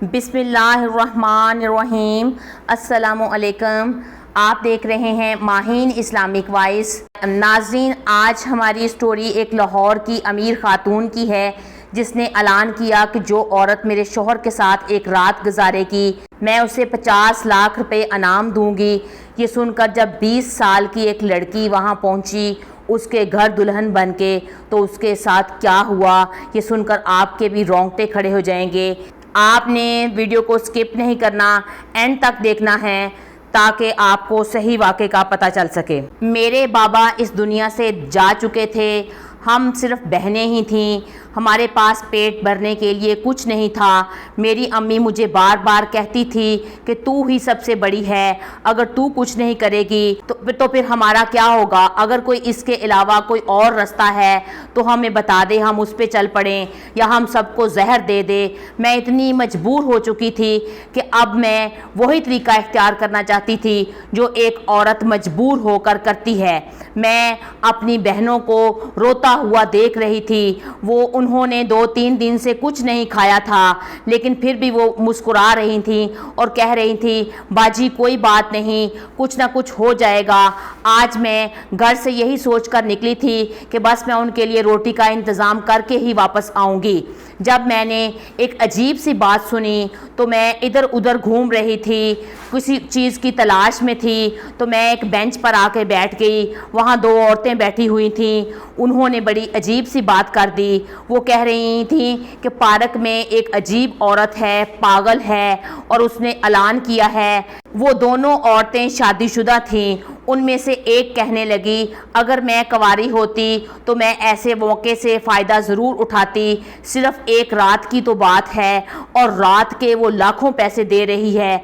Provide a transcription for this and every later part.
بسم اللہ الرحمن الرحیم۔ السلام علیکم۔ آپ دیکھ رہے ہیں ماہین اسلامک وائس۔ ناظرین، آج ہماری سٹوری ایک لاہور کی امیر خاتون کی ہے جس نے اعلان کیا کہ جو عورت میرے شوہر کے ساتھ ایک رات گزارے گی میں اسے 50 لاکھ روپے انعام دوں گی۔ یہ سن کر جب 20 سال کی ایک لڑکی وہاں پہنچی اس کے گھر دلہن بن کے، تو اس کے ساتھ کیا ہوا یہ سن کر آپ کے بھی رونگٹے کھڑے ہو جائیں گے۔ آپ نے ویڈیو کو سکپ نہیں کرنا، اینڈ تک دیکھنا ہے تاکہ آپ کو صحیح واقعے کا پتہ چل سکے۔ میرے بابا اس دنیا سے جا چکے تھے، ہم صرف بہنیں ہی تھیں، ہمارے پاس پیٹ بھرنے کے لیے کچھ نہیں تھا۔ میری امی مجھے بار بار کہتی تھی کہ تو ہی سب سے بڑی ہے، اگر تو کچھ نہیں کرے گی تو پھر ہمارا کیا ہوگا؟ اگر کوئی اس کے علاوہ کوئی اور رستہ ہے تو ہمیں بتا دے، ہم اس پہ چل پڑیں، یا ہم سب کو زہر دے دے۔ میں اتنی مجبور ہو چکی تھی کہ اب میں وہی طریقہ اختیار کرنا چاہتی تھی جو ایک عورت مجبور ہو کر کرتی ہے۔ میں اپنی بہنوں کو روتا ہوا دیکھ رہی تھی، انہوں نے 2-3 دن سے کچھ نہیں کھایا تھا، لیکن پھر بھی وہ مسکرا رہی تھیں اور کہہ رہی تھی باجی کوئی بات نہیں، کچھ نہ کچھ ہو جائے گا۔ آج میں گھر سے یہی سوچ کر نکلی تھی کہ بس میں ان کے لیے روٹی کا انتظام کر کے ہی واپس آؤں گی۔ جب میں نے ایک عجیب سی بات سنی تو میں ادھر ادھر گھوم رہی تھی، کسی چیز کی تلاش میں تھی، تو میں ایک بینچ پر آ کے بیٹھ گئی۔ وہاں 2 عورتیں بیٹھی ہوئی تھیں، انہوں نے بڑی عجیب سی بات کر دی۔ وہ کہہ رہی تھیں کہ پارک میں ایک عجیب عورت ہے، پاگل ہے، اور اس نے اعلان کیا ہے۔ وہ دونوں عورتیں شادی شدہ تھیں۔ ان میں سے ایک کہنے لگی اگر میں کنواری ہوتی تو میں ایسے موقع سے فائدہ ضرور اٹھاتی، صرف ایک رات کی تو بات ہے، اور رات کے وہ لاکھوں پیسے دے رہی ہے۔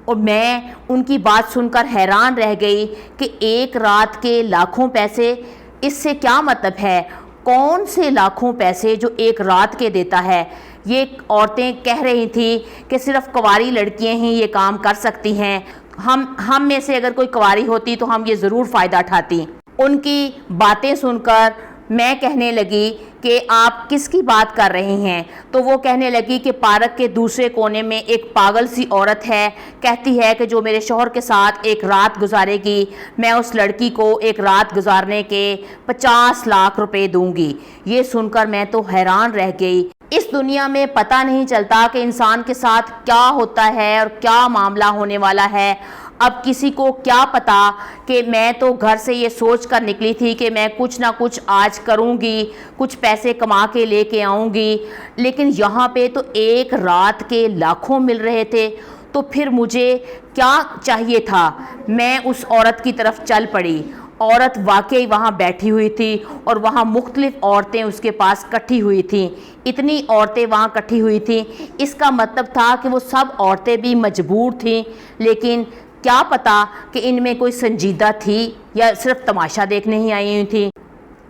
اور میں ان کی بات سن کر حیران رہ گئی کہ ایک رات کے لاکھوں پیسے، اس سے کیا مطلب ہے؟ کون سے لاکھوں پیسے جو ایک رات کے دیتا ہے؟ یہ عورتیں کہہ رہی تھیں کہ صرف کنواری لڑکیاں ہی یہ کام کر سکتی ہیں، ہم میں سے اگر کوئی کنواری ہوتی تو ہم یہ ضرور فائدہ اٹھاتی۔ ان کی باتیں سن کر میں کہنے لگی کہ آپ کس کی بات کر رہے ہیں؟ تو وہ کہنے لگی کہ پارک کے دوسرے کونے میں ایک پاگل سی عورت ہے، کہتی ہے کہ جو میرے شوہر کے ساتھ ایک رات گزارے گی میں اس لڑکی کو ایک رات گزارنے کے 50 لاکھ روپے دوں گی۔ یہ سن کر میں تو حیران رہ گئی۔ اس دنیا میں پتہ نہیں چلتا کہ انسان کے ساتھ کیا ہوتا ہے اور کیا معاملہ ہونے والا ہے۔ اب کسی کو کیا پتا کہ میں تو گھر سے یہ سوچ کر نکلی تھی کہ میں کچھ نہ کچھ آج کروں گی، کچھ پیسے کما کے لے کے آؤں گی، لیکن یہاں پہ تو ایک رات کے لاکھوں مل رہے تھے۔ تو پھر مجھے کیا چاہیے تھا؟ میں اس عورت کی طرف چل پڑی۔ عورت واقعی وہاں بیٹھی ہوئی تھی اور وہاں مختلف عورتیں اس کے پاس کٹھی ہوئی تھیں۔ اتنی عورتیں وہاں کٹھی ہوئی تھیں، اس کا مطلب تھا کہ وہ سب عورتیں بھی مجبور تھیں، لیکن کیا پتا کہ ان میں کوئی سنجیدہ تھی یا صرف تماشا دیکھنے ہی آئی ہوئی تھی۔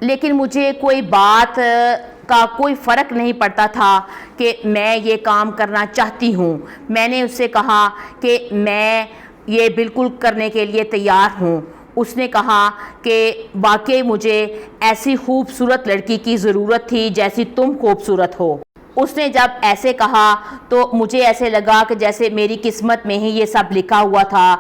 لیکن مجھے کوئی بات کا کوئی فرق نہیں پڑتا تھا کہ میں یہ کام کرنا چاہتی ہوں۔ میں نے اس سے کہا کہ میں یہ بالکل کرنے کے لیے تیار ہوں۔ اس نے کہا کہ واقعی مجھے ایسی خوبصورت لڑکی کی ضرورت تھی جیسی تم خوبصورت ہو۔ اس نے جب ایسے کہا تو مجھے ایسے لگا کہ جیسے میری قسمت میں ہی یہ سب لکھا ہوا تھا۔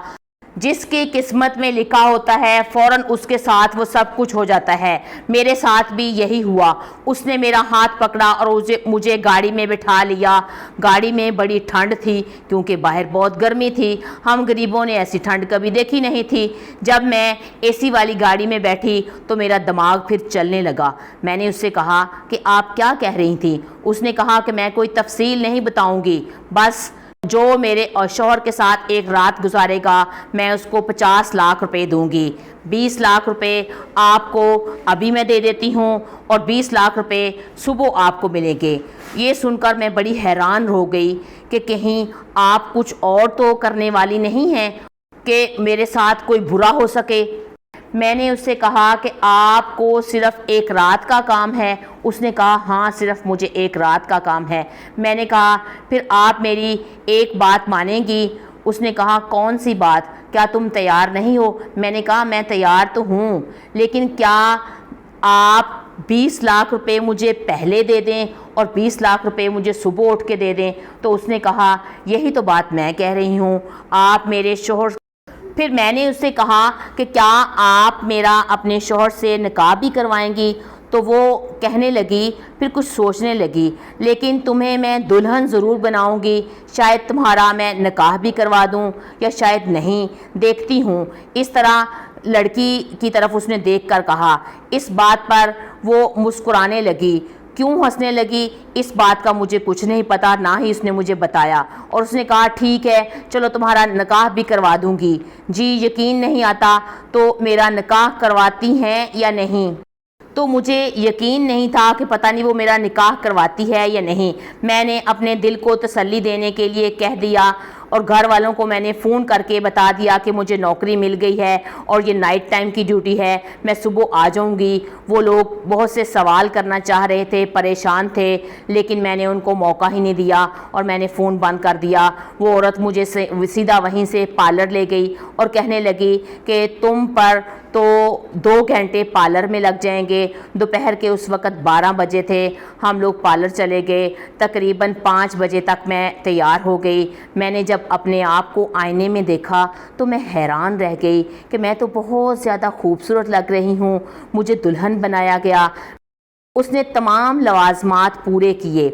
جس کی قسمت میں لکھا ہوتا ہے فوراً اس کے ساتھ وہ سب کچھ ہو جاتا ہے۔ میرے ساتھ بھی یہی ہوا۔ اس نے میرا ہاتھ پکڑا اور مجھے گاڑی میں بٹھا لیا۔ گاڑی میں بڑی ٹھنڈ تھی کیونکہ باہر بہت گرمی تھی، ہم غریبوں نے ایسی ٹھنڈ کبھی دیکھی نہیں تھی۔ جب میں اے سی والی گاڑی میں بیٹھی تو میرا دماغ پھر چلنے لگا۔ میں نے اس سے کہا کہ آپ کیا کہہ رہی تھیں؟ اس نے کہا کہ میں کوئی تفصیل نہیں بتاؤں گی، بس جو میرے شوہر کے ساتھ ایک رات گزارے گا میں اس کو 50 لاکھ روپے دوں گی۔ 20 لاکھ روپے آپ کو ابھی میں دے دیتی ہوں اور 20 لاکھ روپے صبح آپ کو ملیں گے۔ یہ سن کر میں بڑی حیران ہو گئی کہ کہیں آپ کچھ اور تو کرنے والی نہیں ہیں کہ میرے ساتھ کوئی برا ہو سکے۔ میں نے اس سے کہا کہ آپ کو صرف ایک رات کا کام ہے؟ اس نے کہا ہاں صرف مجھے ایک رات کا کام ہے۔ میں نے کہا پھر آپ میری ایک بات مانیں گی؟ اس نے کہا کون سی بات؟ کیا تم تیار نہیں ہو؟ میں نے کہا میں تیار تو ہوں، لیکن کیا آپ 20 لاکھ روپے مجھے پہلے دے دیں اور 20 لاکھ روپے مجھے صبح اٹھ کے دے دیں۔ تو اس نے کہا یہی تو بات میں کہہ رہی ہوں، آپ میرے شوہر۔ پھر میں نے اس سے کہا کہ کیا آپ میرا اپنے شوہر سے نکاح بھی کروائیں گی؟ تو وہ کہنے لگی، پھر کچھ سوچنے لگی، لیکن تمہیں میں دلہن ضرور بناؤں گی، شاید تمہارا میں نکاح بھی کروا دوں یا شاید نہیں، دیکھتی ہوں۔ اس طرح لڑکی کی طرف اس نے دیکھ کر کہا۔ اس بات پر وہ مسکرانے لگی۔ کیوں ہنسنے لگی اس بات کا مجھے کچھ نہیں پتا، نہ ہی اس نے مجھے بتایا، اور اس نے کہا ٹھیک ہے چلو تمہارا نکاح بھی کروا دوں گی۔ جی یقین نہیں آتا تو میرا نکاح کرواتی ہیں یا نہیں؟ تو مجھے یقین نہیں تھا کہ پتہ نہیں وہ میرا نکاح کرواتی ہے یا نہیں۔ میں نے اپنے دل کو تسلی دینے کے لیے کہہ دیا، اور گھر والوں کو میں نے فون کر کے بتا دیا کہ مجھے نوکری مل گئی ہے اور یہ نائٹ ٹائم کی ڈیوٹی ہے، میں صبح آ جاؤں گی۔ وہ لوگ بہت سے سوال کرنا چاہ رہے تھے، پریشان تھے، لیکن میں نے ان کو موقع ہی نہیں دیا اور میں نے فون بند کر دیا۔ وہ عورت مجھے سیدھا وہیں سے پارلر لے گئی اور کہنے لگی کہ تم پر تو 2 گھنٹے پارلر میں لگ جائیں گے۔ دوپہر کے اس وقت 12 بجے تھے، ہم لوگ پارلر چلے گئے، تقریباً 5 بجے تک میں تیار ہو گئی۔ میں نے جب اپنے آپ کو آئینے میں دیکھا تو میں حیران رہ گئی کہ میں تو بہت زیادہ خوبصورت لگ رہی ہوں، مجھے دلہن بنایا گیا۔ اس نے تمام لوازمات پورے کیے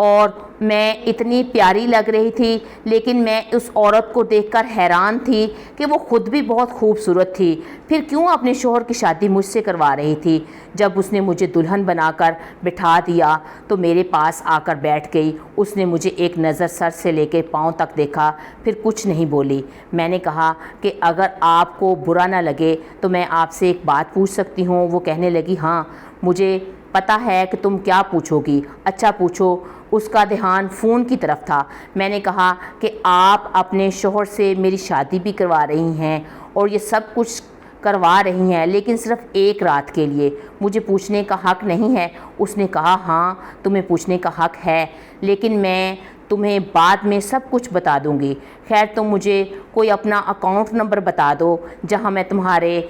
اور میں اتنی پیاری لگ رہی تھی، لیکن میں اس عورت کو دیکھ کر حیران تھی کہ وہ خود بھی بہت خوبصورت تھی، پھر کیوں اپنے شوہر کی شادی مجھ سے کروا رہی تھی۔ جب اس نے مجھے دلہن بنا کر بٹھا دیا تو میرے پاس آ کر بیٹھ گئی۔ اس نے مجھے ایک نظر سر سے لے کے پاؤں تک دیکھا، پھر کچھ نہیں بولی۔ میں نے کہا کہ اگر آپ کو برا نہ لگے تو میں آپ سے ایک بات پوچھ سکتی ہوں؟ وہ کہنے لگی ہاں مجھے پتہ ہے کہ تم کیا پوچھو گی، اچھا پوچھو۔ اس کا دھیان فون کی طرف تھا۔ میں نے کہا کہ آپ اپنے شوہر سے میری شادی بھی کروا رہی ہیں اور یہ سب کچھ کروا رہی ہیں، لیکن صرف ایک رات کے لیے، مجھے پوچھنے کا حق نہیں ہے؟ اس نے کہا ہاں تمہیں پوچھنے کا حق ہے، لیکن میں تمہیں بعد میں سب کچھ بتا دوں گی۔ خیر تم مجھے کوئی اپنا اکاؤنٹ نمبر بتا دو جہاں میں تمہارے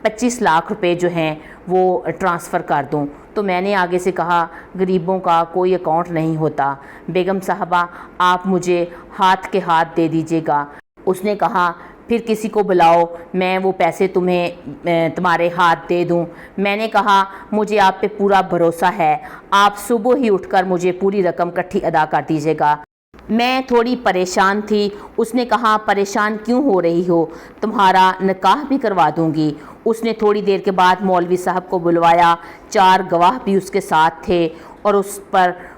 25 لاکھ روپے جو ہیں وہ ٹرانسفر کر دوں۔ تو میں نے آگے سے کہا غریبوں کا کوئی اکاؤنٹ نہیں ہوتا، بیگم صاحبہ آپ مجھے ہاتھ کے ہاتھ دے دیجیے گا۔ اس نے کہا پھر کسی کو بلاؤ، میں وہ پیسے تمہارے ہاتھ دے دوں۔ میں نے کہا مجھے آپ پہ پورا بھروسہ ہے، آپ صبح ہی اٹھ کر مجھے پوری رقم اکٹھی ادا کر دیجیے گا۔ میں تھوڑی پریشان تھی۔ اس نے کہا پریشان کیوں ہو رہی ہو، تمہارا نکاح بھی کروا دوں گی۔ اس نے تھوڑی دیر کے بعد مولوی صاحب کو بلوایا، 4 گواہ بھی اس کے ساتھ تھے، اور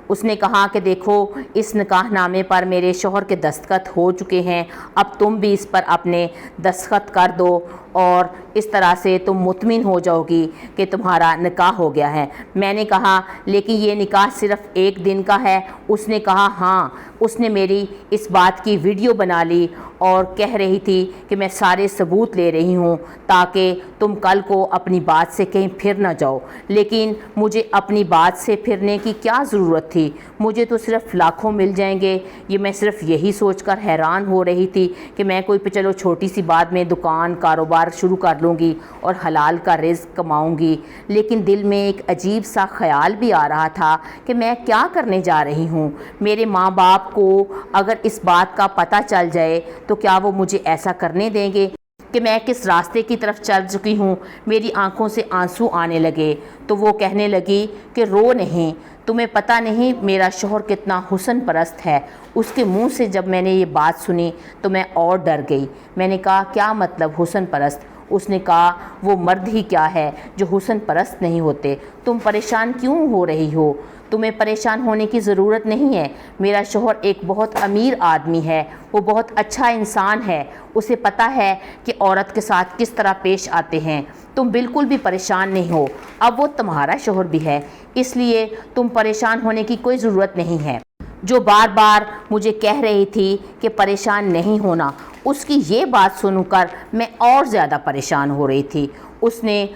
اس نے کہا کہ دیکھو اس نکاح نامے پر میرے شوہر کے دستخط ہو چکے ہیں، اب تم بھی اس پر اپنے دستخط کر دو اور اس طرح سے تم مطمئن ہو جاؤ گی کہ تمہارا نکاح ہو گیا ہے۔ میں نے کہا لیکن یہ نکاح صرف 1 دن کا ہے۔ اس نے کہا ہاں۔ اس نے میری اس بات کی ویڈیو بنا لی اور کہہ رہی تھی کہ میں سارے ثبوت لے رہی ہوں تاکہ تم کل کو اپنی بات سے کہیں پھر نہ جاؤ۔ لیکن مجھے اپنی بات سے پھرنے کی کیا ضرورت تھی، مجھے تو صرف لاکھوں مل جائیں گے۔ یہ میں صرف یہی سوچ کر حیران ہو رہی تھی کہ میں کوئی چلو چھوٹی سی بات میں دکان کاروبار شروع کر لوں گی اور حلال کا رزق کماؤں گی، لیکن دل میں ایک عجیب سا خیال بھی آ رہا تھا کہ میں کیا کرنے جا رہی ہوں۔ میرے ماں باپ کو اگر اس بات کا پتہ چل جائے تو کیا وہ مجھے ایسا کرنے دیں گے کہ میں کس راستے کی طرف چل چکی ہوں؟ میری آنکھوں سے آنسو آنے لگے تو وہ کہنے لگی کہ رو نہیں، تمہیں پتہ نہیں میرا شوہر کتنا حسن پرست ہے۔ اس کے منہ سے جب میں نے یہ بات سنی تو میں اور ڈر گئی۔ میں نے کہا کیا مطلب حسن پرست؟ اس نے کہا وہ مرد ہی کیا ہے جو حسن پرست نہیں ہوتے۔ تم پریشان کیوں ہو رہی ہو؟ تمہیں پریشان ہونے کی ضرورت نہیں ہے، میرا شوہر ایک بہت امیر آدمی ہے، وہ بہت اچھا انسان ہے، اسے پتہ ہے کہ عورت کے ساتھ کس طرح پیش آتے ہیں۔ تم بالکل بھی پریشان نہیں ہو، اب وہ تمہارا شوہر بھی ہے، اس لیے تم پریشان ہونے کی کوئی ضرورت نہیں ہے۔ جو بار بار مجھے کہہ رہی تھی کہ پریشان نہیں ہونا، اس کی یہ بات سن کر میں اور زیادہ پریشان ہو رہی تھی۔ اس نے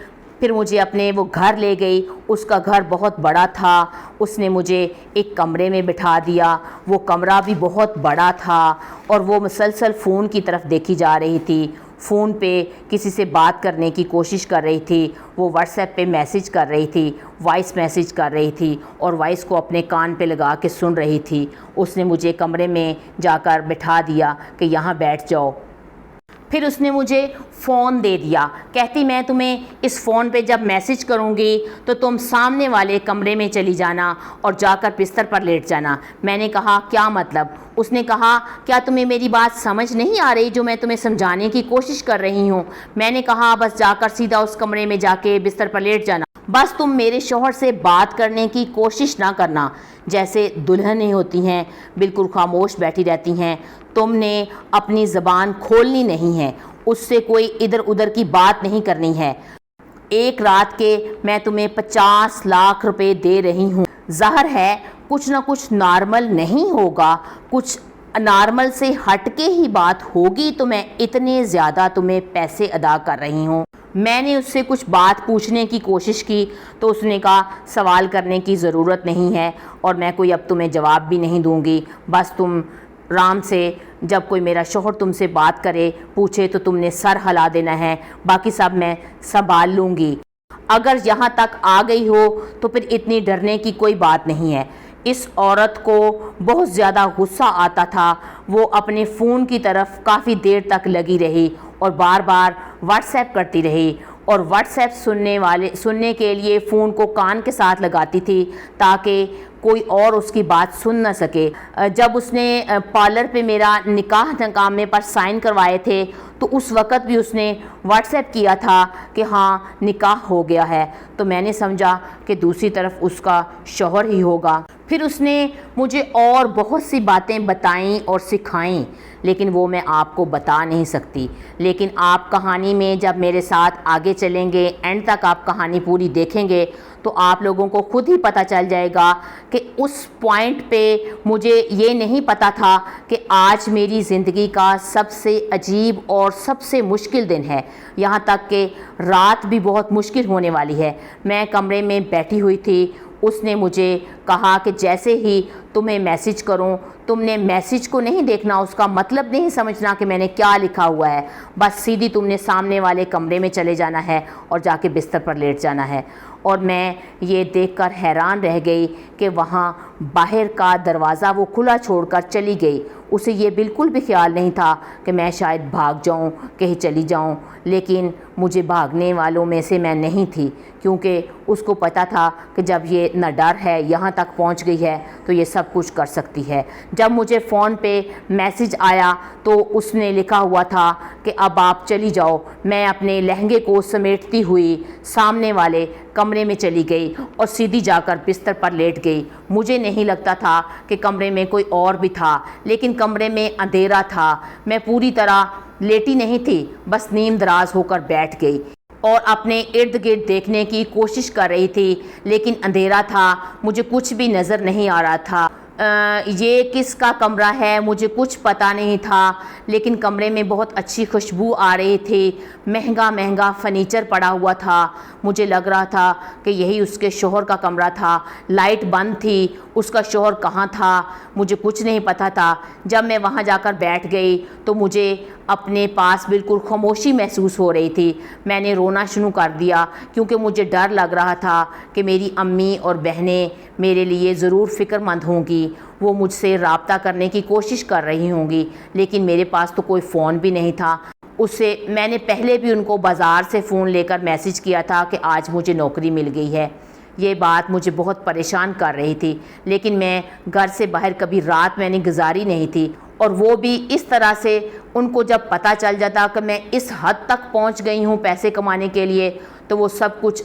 پھر مجھے اپنے وہ گھر لے گئی، اس کا گھر بہت بڑا تھا۔ اس نے مجھے ایک کمرے میں بٹھا دیا، وہ کمرہ بھی بہت بڑا تھا اور وہ مسلسل فون کی طرف دیکھی جا رہی تھی۔ فون پہ کسی سے بات کرنے کی کوشش کر رہی تھی، وہ واٹس ایپ پہ میسیج کر رہی تھی، وائس میسیج کر رہی تھی اور وائس کو اپنے کان پہ لگا کے سن رہی تھی۔ اس نے مجھے کمرے میں جا کر بٹھا دیا کہ یہاں بیٹھ جاؤ۔ پھر اس نے مجھے فون دے دیا، کہتی میں تمہیں اس فون پہ جب میسیج کروں گی تو تم سامنے والے کمرے میں چلی جانا اور جا کر بستر پر لیٹ جانا۔ میں نے کہا کیا مطلب؟ اس نے کہا کیا تمہیں میری بات سمجھ نہیں آ رہی جو میں تمہیں سمجھانے کی کوشش کر رہی ہوں؟ میں نے کہا بس جا کر سیدھا اس کمرے میں جا کے بستر پر لیٹ جانا، بس تم میرے شوہر سے بات کرنے کی کوشش نہ کرنا، جیسے دلہنیں ہوتی ہیں بالکل خاموش بیٹھی رہتی ہیں، تم نے اپنی زبان کھولنی نہیں ہے، اس سے کوئی ادھر ادھر کی بات نہیں کرنی ہے۔ ایک رات کے میں تمہیں 50 لاکھ روپے دے رہی ہوں، ظاہر ہے کچھ نہ کچھ نارمل نہیں ہوگا، کچھ نارمل سے ہٹ کے ہی بات ہوگی تو میں اتنے زیادہ تمہیں پیسے ادا کر رہی ہوں۔ میں نے اس سے کچھ بات پوچھنے کی کوشش کی تو اس نے کہا سوال کرنے کی ضرورت نہیں ہے اور میں کوئی اب تمہیں جواب بھی نہیں دوں گی، بس تم آرام سے جب کوئی میرا شوہر تم سے بات کرے پوچھے تو تم نے سر ہلا دینا ہے، باقی سب میں سنبھال لوں گی۔ اگر یہاں تک آ گئی ہو تو پھر اتنی ڈرنے کی کوئی بات نہیں ہے۔ اس عورت کو بہت زیادہ غصہ آتا تھا، وہ اپنے فون کی طرف کافی دیر تک لگی رہی اور بار بار واٹس ایپ کرتی رہی اور واٹس ایپ سننے کے لیے فون کو کان کے ساتھ لگاتی تھی تاکہ کوئی اور اس کی بات سن نہ سکے۔ جب اس نے پارلر پہ میرا نکاح نامے پر سائن کروائے تھے تو اس وقت بھی اس نے واٹس ایپ کیا تھا کہ ہاں نکاح ہو گیا ہے، تو میں نے سمجھا کہ دوسری طرف اس کا شوہر ہی ہوگا۔ پھر اس نے مجھے اور بہت سی باتیں بتائیں اور سکھائیں، لیکن وہ میں آپ کو بتا نہیں سکتی۔ لیکن آپ کہانی میں جب میرے ساتھ آگے چلیں گے، اینڈ تک آپ کہانی پوری دیکھیں گے تو آپ لوگوں کو خود ہی پتہ چل جائے گا کہ اس پوائنٹ پہ مجھے یہ نہیں پتہ تھا کہ آج میری زندگی کا سب سے عجیب اور سب سے مشکل دن ہے، یہاں تک کہ رات بھی بہت مشکل ہونے والی ہے۔ میں کمرے میں بیٹھی ہوئی تھی، اس نے مجھے کہا کہ جیسے ہی تمہیں میسیج کروں تم نے میسیج کو نہیں دیکھنا، اس کا مطلب نہیں سمجھنا کہ میں نے کیا لکھا ہوا ہے، بس سیدھی تم نے سامنے والے کمرے میں چلے جانا ہے اور جا کے بستر پر لیٹ جانا ہے۔ اور میں یہ دیکھ کر حیران رہ گئی کہ وہاں باہر کا دروازہ وہ کھلا چھوڑ کر چلی گئی۔ اسے یہ بالکل بھی خیال نہیں تھا کہ میں شاید بھاگ جاؤں، کہیں چلی جاؤں، لیکن مجھے بھاگنے والوں میں سے میں نہیں تھی، کیونکہ اس کو پتہ تھا کہ جب یہ نہ ڈر ہے یہاں تک پہنچ گئی ہے تو یہ سب کچھ کر سکتی ہے۔ جب مجھے فون پہ میسیج آیا تو اس نے لکھا ہوا تھا کہ اب آپ چلی جاؤ۔ میں اپنے لہنگے کو سمیٹتی ہوئی سامنے والے کمرے میں چلی گئی اور سیدھی جا کر بستر پر لیٹ گئی۔ مجھے نہیں لگتا تھا کہ کمرے میں کوئی اور بھی تھا، لیکن کمرے میں اندھیرا تھا۔ میں پوری طرح لیٹی نہیں تھی، بس نیم دراز ہو کر بیٹھ گئی اور اپنے ارد گرد دیکھنے کی کوشش کر رہی تھی، لیکن اندھیرا تھا، مجھے کچھ بھی نظر نہیں آ رہا تھا۔ یہ کس کا کمرہ ہے مجھے کچھ پتہ نہیں تھا، لیکن کمرے میں بہت اچھی خوشبو آ رہی تھی، مہنگا فرنیچر پڑا ہوا تھا۔ مجھے لگ رہا تھا کہ یہی اس کے شوہر کا کمرہ تھا۔ لائٹ بند تھی، اس کا شوہر کہاں تھا مجھے کچھ نہیں پتہ تھا۔ جب میں وہاں جا کر بیٹھ گئی تو مجھے اپنے پاس بالکل خاموشی محسوس ہو رہی تھی۔ میں نے رونا شروع کر دیا کیونکہ مجھے ڈر لگ رہا تھا کہ میری امی اور بہنیں میرے لیے ضرور فکر مند ہوں گی، وہ مجھ سے رابطہ کرنے کی کوشش کر رہی ہوں گی، لیکن میرے پاس تو کوئی فون بھی نہیں تھا۔ اسے میں نے پہلے بھی ان کو بازار سے فون لے کر میسیج کیا تھا کہ آج مجھے نوکری مل گئی ہے۔ یہ بات مجھے بہت پریشان کر رہی تھی، لیکن میں گھر سے باہر کبھی رات میں نے گزاری نہیں تھی، اور وہ بھی اس طرح سے۔ ان کو جب پتہ چل جاتا کہ میں اس حد تک پہنچ گئی ہوں پیسے کمانے کے لیے تو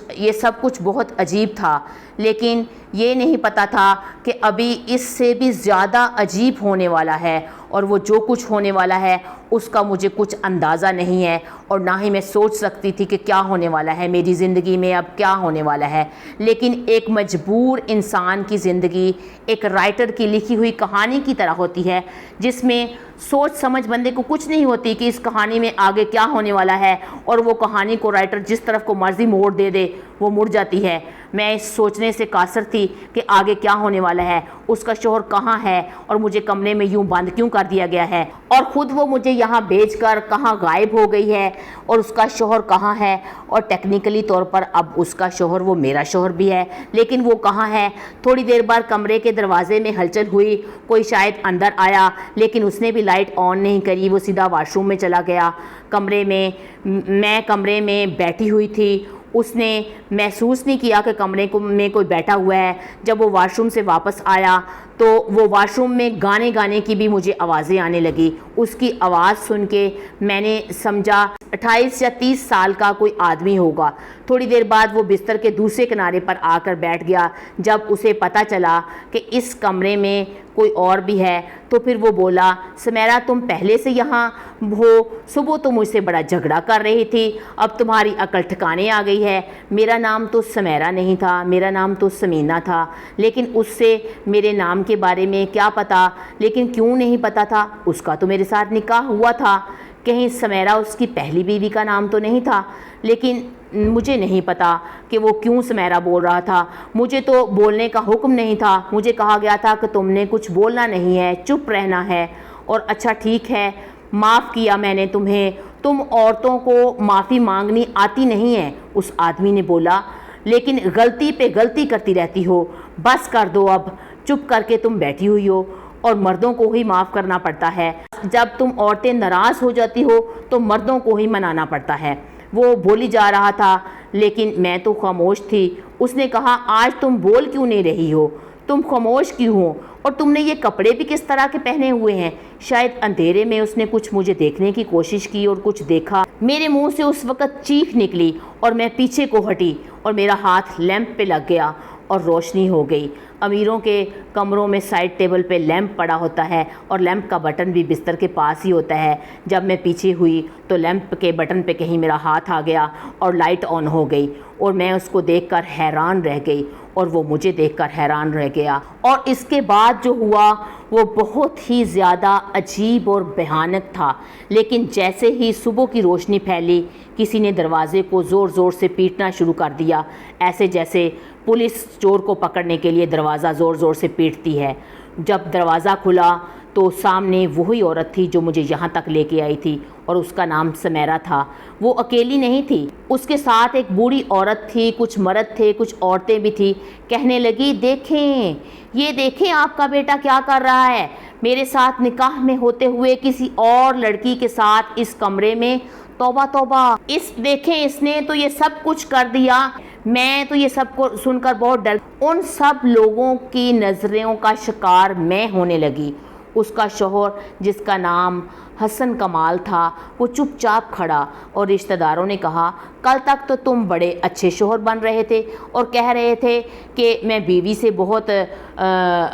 یہ سب کچھ بہت عجیب تھا، لیکن یہ نہیں پتہ تھا کہ ابھی اس سے بھی زیادہ عجیب ہونے والا ہے، اور وہ جو کچھ ہونے والا ہے اس کا مجھے کچھ اندازہ نہیں ہے، اور نہ ہی میں سوچ سکتی تھی کہ کیا ہونے والا ہے میری زندگی میں، اب کیا ہونے والا ہے۔ لیکن ایک مجبور انسان کی زندگی ایک رائٹر کی لکھی ہوئی کہانی کی طرح ہوتی ہے، جس میں سوچ سمجھ بندے کو کچھ نہیں ہوتی کہ اس کہانی میں آگے کیا ہونے والا ہے، اور وہ کہانی کو رائٹر جس طرف کو مرضی موڑ دے وہ مڑ جاتی ہے۔ میں اس سوچنے سے قاصر تھی کہ آگے کیا ہونے والا ہے، اس کا شوہر کہاں ہے اور مجھے کمرے میں یوں بند کیوں کر دیا گیا ہے، اور خود وہ مجھے یہاں بھیج کر کہاں غائب ہو گئی ہے، اور اس کا شوہر کہاں ہے، اور ٹیکنیکلی طور پر اب اس کا شوہر وہ میرا شوہر بھی ہے، لیکن وہ کہاں ہے۔ تھوڑی دیر بعد کمرے کے دروازے میں ہلچل ہوئی، کوئی شاید اندر آیا، لیکن اس نے بھی لائٹ آن نہیں کری، وہ سیدھا واش روم میں چلا گیا۔ میں کمرے میں بیٹھی ہوئی تھی، اس نے محسوس نہیں کیا کہ کمرے میں کوئی بیٹھا ہوا ہے۔ جب وہ واش روم سے واپس آیا تو وہ واش روم میں گانے کی بھی مجھے آوازیں آنے لگی۔ اس کی آواز سن کے میں نے سمجھا 28 یا 30 سال کا کوئی آدمی ہوگا۔ تھوڑی دیر بعد وہ بستر کے دوسرے کنارے پر آ کر بیٹھ گیا۔ جب اسے پتہ چلا کہ اس کمرے میں کوئی اور بھی ہے تو پھر وہ بولا، سمیرہ تم پہلے سے یہاں ہو، صبح تو مجھ سے بڑا جھگڑا کر رہی تھی، اب تمہاری عقل ٹھکانے آ گئی ہے۔ میرا نام تو سمیرہ نہیں تھا، میرا نام تو سمینہ تھا، لیکن اس سے میرے نام کے بارے میں کیا پتا؟ لیکن کیوں نہیں پتا تھا؟ اس کا تو میرے ساتھ نکاح ہوا تھا، کہیں سمیرہ اس کی پہلی بیوی کا نام تو نہیں تھا؟ لیکن مجھے نہیں پتا کہ وہ کیوں سمیرہ بول رہا تھا۔ مجھے تو بولنے کا حکم نہیں تھا، مجھے کہا گیا تھا کہ تم نے کچھ بولنا نہیں ہے، چپ رہنا ہے۔ اور اچھا ٹھیک ہے، معاف کیا میں نے تمہیں، تم عورتوں کو معافی مانگنی آتی نہیں ہے، اس آدمی نے بولا، لیکن غلطی پہ غلطی کرتی رہتی ہو، بس کر دو اب، چپ کر کے تم بیٹھی ہوئی ہو، اور مردوں کو ہی معاف کرنا پڑتا ہے۔ جب تم عورتیں ناراض ہو جاتی ہو تو مردوں کو ہی منانا پڑتا ہے۔ وہ بولی جا رہا تھا لیکن میں تو خاموش تھی۔ اس نے کہا، آج تم بول کیوں نہیں رہی ہو؟ تم خاموش کیوں ہو؟ اور تم نے یہ کپڑے بھی کس طرح کے پہنے ہوئے ہیں؟ شاید اندھیرے میں اس نے کچھ مجھے دیکھنے کی کوشش کی اور کچھ دیکھا۔ میرے منہ سے اس وقت چیخ نکلی اور میں پیچھے کو ہٹی اور میرا ہاتھ لیمپ پہ لگ گیا اور روشنی ہو گئی۔ امیروں کے کمروں میں سائڈ ٹیبل پہ لیمپ پڑا ہوتا ہے اور لیمپ کا بٹن بھی بستر کے پاس ہی ہوتا ہے۔ جب میں پیچھے ہوئی تو لیمپ کے بٹن پہ کہیں میرا ہاتھ آ گیا اور لائٹ آن ہو گئی، اور میں اس کو دیکھ کر حیران رہ گئی اور وہ مجھے دیکھ کر حیران رہ گیا۔ اور اس کے بعد جو ہوا وہ بہت ہی زیادہ عجیب اور بھیانک تھا۔ لیکن جیسے ہی صبح کی روشنی پھیلی، کسی نے دروازے کو زور زور سے پیٹنا شروع کر دیا، ایسے جیسے پولیس چور کو پکڑنے کے لیے دروازہ زور زور سے پیٹتی ہے۔ جب دروازہ کھلا تو سامنے وہی عورت تھی جو مجھے یہاں تک لے کے آئی تھی، اور اس کا نام سمیرہ تھا۔ وہ اکیلی نہیں تھی، اس کے ساتھ ایک بوڑھی عورت تھی، کچھ مرد تھے، کچھ عورتیں بھی تھی۔ کہنے لگی، دیکھیں یہ دیکھیں آپ کا بیٹا کیا کر رہا ہے، میرے ساتھ نکاح میں ہوتے ہوئے کسی اور لڑکی کے ساتھ اس کمرے میں، توبہ توبہ، دیکھیں اس نے تو یہ سب کچھ کر دیا۔ میں تو یہ سب کو سن کر بہت ڈر، ان سب لوگوں کی نظروں کا شکار میں ہونے لگی۔ اس کا شوہر جس کا نام حسن کمال تھا وہ چپ چاپ کھڑا، اور رشتہ داروں نے کہا، کل تک تو تم بڑے اچھے شوہر بن رہے تھے اور کہہ رہے تھے کہ میں بیوی سے بہت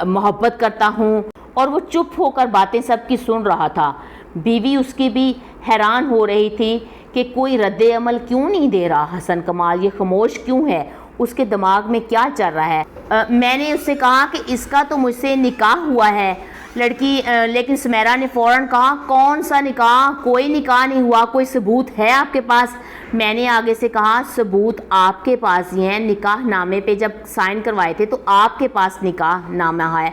محبت کرتا ہوں، اور وہ چپ ہو کر باتیں سب کی سن رہا تھا۔ بیوی اس کی بھی حیران ہو رہی تھی کہ کوئی رد عمل کیوں نہیں دے رہا، حسن کمال یہ خاموش کیوں ہے، اس کے دماغ میں کیا چل رہا ہے۔ میں نے اس سے کہا کہ اس کا تو مجھ سے نکاح ہوا ہے لڑکی، لیکن سمیرہ نے فوراً کہا، کون سا نکاح؟ کوئی نکاح نہیں ہوا، کوئی ثبوت ہے آپ کے پاس؟ میں نے آگے سے کہا، ثبوت آپ کے پاس ہی ہیں، نکاح نامے پہ جب سائن کروائے تھے تو آپ کے پاس نکاح نامہ ہے۔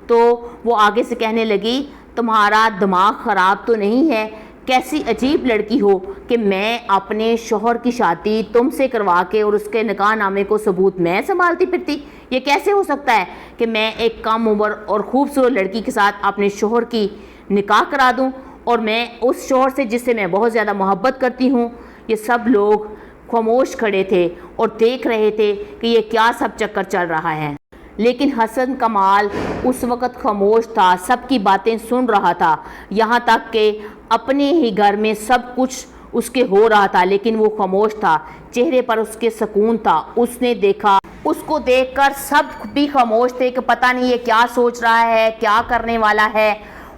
تو وہ آگے سے کہنے لگی، تمہارا دماغ خراب تو نہیں ہے؟ کیسی عجیب لڑکی ہو کہ میں اپنے شوہر کی شادی تم سے کروا کے اور اس کے نکاح نامے کو ثبوت میں سنبھالتی پھرتی؟ یہ کیسے ہو سکتا ہے کہ میں ایک کم عمر اور خوبصورت لڑکی کے ساتھ اپنے شوہر کی نکاح کرا دوں، اور میں اس شوہر سے جس سے میں بہت زیادہ محبت کرتی ہوں؟ یہ سب لوگ خاموش کھڑے تھے اور دیکھ رہے تھے کہ یہ کیا سب چکر چل رہا ہے۔ لیکن حسن کمال اس وقت خاموش تھا، سب کی باتیں سن رہا تھا، یہاں تک کہ اپنے ہی گھر میں سب کچھ اس کے ہو رہا تھا، لیکن وہ خاموش تھا، چہرے پر اس کے سکون تھا۔ اس نے دیکھا، اس کو دیکھ کر سب بھی خاموش تھے کہ پتہ نہیں یہ کیا سوچ رہا ہے، کیا کرنے والا ہے۔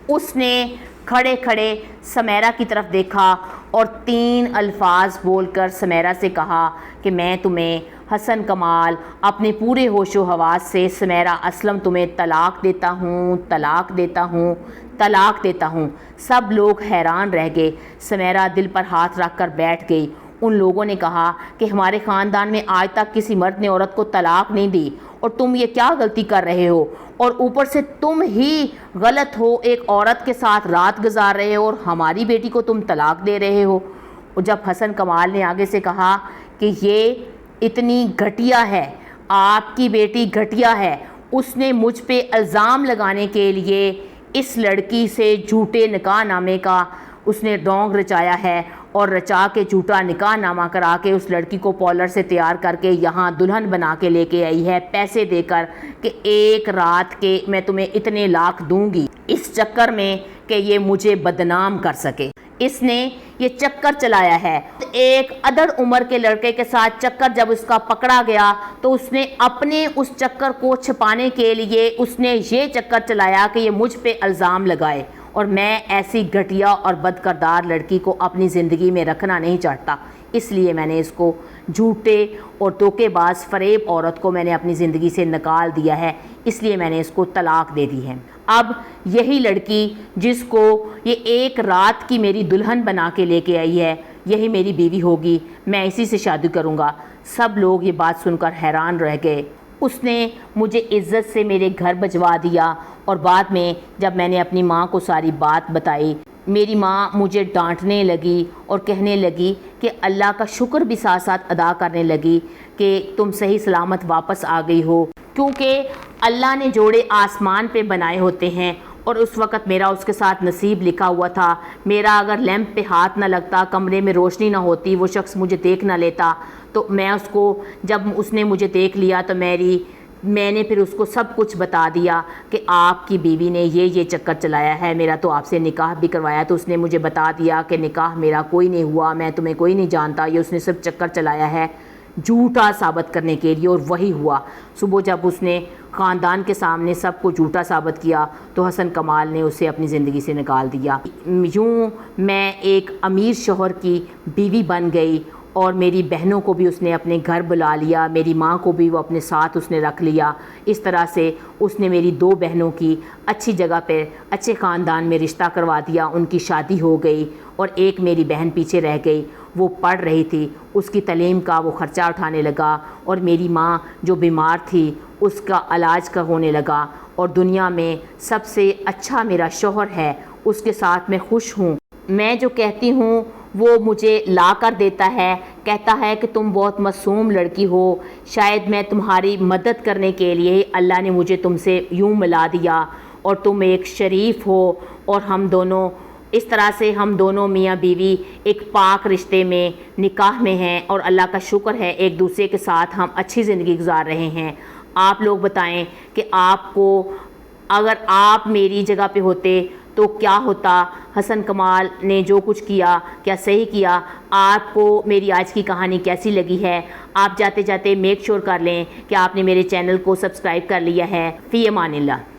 اس نے کھڑے کھڑے سمیرہ کی طرف دیکھا اور 3 الفاظ بول کر سمیرہ سے کہا کہ میں تمہیں حسن کمال اپنے پورے ہوش و حواس سے، سمیرہ اسلم تمہیں طلاق دیتا ہوں، طلاق دیتا ہوں، طلاق دیتا ہوں۔ سب لوگ حیران رہ گئے۔ سمیرہ دل پر ہاتھ رکھ کر بیٹھ گئی۔ ان لوگوں نے کہا کہ ہمارے خاندان میں آج تک کسی مرد نے عورت کو طلاق نہیں دی، اور تم یہ کیا غلطی کر رہے ہو، اور اوپر سے تم ہی غلط ہو، ایک عورت کے ساتھ رات گزار رہے ہو اور ہماری بیٹی کو تم طلاق دے رہے ہو۔ اور جب حسن کمال نے آگے سے کہا کہ یہ اتنی گھٹیا ہے، آپ کی بیٹی گھٹیا ہے، اس نے مجھ پہ الزام لگانے کے لیے اس لڑکی سے جھوٹے نکاح نامے کا اس نے ڈھونگ رچایا ہے، اور رچا کے جھوٹا نکاح نامہ کرا کے اس لڑکی کو پارلر سے تیار کر کے یہاں دلہن بنا کے لے کے آئی ہے، پیسے دے کر کہ ایک رات کے میں تمہیں اتنے لاکھ دوں گی، اس چکر میں کہ یہ مجھے بدنام کر سکے۔ اس نے یہ چکر چلایا ہے۔ ایک ادر عمر کے لڑکے کے ساتھ چکر جب اس کا پکڑا گیا تو اس نے اپنے اس چکر کو چھپانے کے لیے اس نے یہ چکر چلایا کہ یہ مجھ پہ الزام لگائے، اور میں ایسی گھٹیا اور بدکردار لڑکی کو اپنی زندگی میں رکھنا نہیں چاہتا، اس لیے میں نے اس کو جھوٹے اور دھوکے باز فریب عورت کو میں نے اپنی زندگی سے نکال دیا ہے، اس لیے میں نے اس کو طلاق دے دی ہے۔ اب یہی لڑکی جس کو یہ ایک رات کی میری دلہن بنا کے لے کے آئی ہے، یہی میری بیوی ہوگی، میں اسی سے شادی کروں گا۔ سب لوگ یہ بات سن کر حیران رہ گئے۔ اس نے مجھے عزت سے میرے گھر بھجوا دیا، اور بعد میں جب میں نے اپنی ماں کو ساری بات بتائی، میری ماں مجھے ڈانٹنے لگی اور کہنے لگی کہ اللہ کا شکر بھی ساتھ ساتھ ادا کرنے لگی کہ تم صحیح سلامت واپس آ گئی ہو، کیونکہ اللہ نے جوڑے آسمان پہ بنائے ہوتے ہیں، اور اس وقت میرا اس کے ساتھ نصیب لکھا ہوا تھا۔ میرا اگر لیمپ پہ ہاتھ نہ لگتا، کمرے میں روشنی نہ ہوتی، وہ شخص مجھے دیکھ نہ لیتا، تو میں اس کو جب اس نے مجھے دیکھ لیا تو میں نے پھر اس کو سب کچھ بتا دیا کہ آپ کی بیوی نے یہ چکر چلایا ہے، میرا تو آپ سے نکاح بھی کروایا، تو اس نے مجھے بتا دیا کہ نکاح میرا کوئی نہیں ہوا، میں تمہیں کوئی نہیں جانتا، یہ اس نے صرف چکر چلایا ہے جھوٹا ثابت کرنے کے لیے، اور وہی ہوا۔ صبح جب اس نے خاندان کے سامنے سب کو جھوٹا ثابت کیا تو حسن کمال نے اسے اپنی زندگی سے نکال دیا۔ یوں میں ایک امیر شوہر کی بیوی بن گئی، اور میری بہنوں کو بھی اس نے اپنے گھر بلا لیا، میری ماں کو بھی وہ اپنے ساتھ اس نے رکھ لیا۔ اس طرح سے اس نے میری 2 بہنوں کی اچھی جگہ پہ اچھے خاندان میں رشتہ کروا دیا، ان کی شادی ہو گئی، اور ایک میری بہن پیچھے رہ گئی، وہ پڑھ رہی تھی، اس کی تعلیم کا وہ خرچہ اٹھانے لگا، اور میری ماں جو بیمار تھی اس کا علاج کا ہونے لگا، اور دنیا میں سب سے اچھا میرا شوہر ہے، اس کے ساتھ میں خوش ہوں۔ میں جو کہتی ہوں وہ مجھے لا کر دیتا ہے، کہتا ہے کہ تم بہت معصوم لڑکی ہو، شاید میں تمہاری مدد کرنے کے لیے اللہ نے مجھے تم سے یوں ملا دیا، اور تم ایک شریف ہو، اور ہم دونوں اس طرح سے ہم دونوں میاں بیوی ایک پاک رشتے میں نکاح میں ہیں، اور اللہ کا شکر ہے ایک دوسرے کے ساتھ ہم اچھی زندگی گزار رہے ہیں۔ آپ لوگ بتائیں کہ آپ کو اگر آپ میری جگہ پہ ہوتے تو کیا ہوتا؟ حسن کمال نے جو کچھ کیا کیا صحیح کیا؟ آپ کو میری آج کی کہانی کیسی لگی ہے؟ آپ جاتے جاتے میک شور کر لیں کہ آپ نے میرے چینل کو سبسکرائب کر لیا ہے۔ فی امان اللہ۔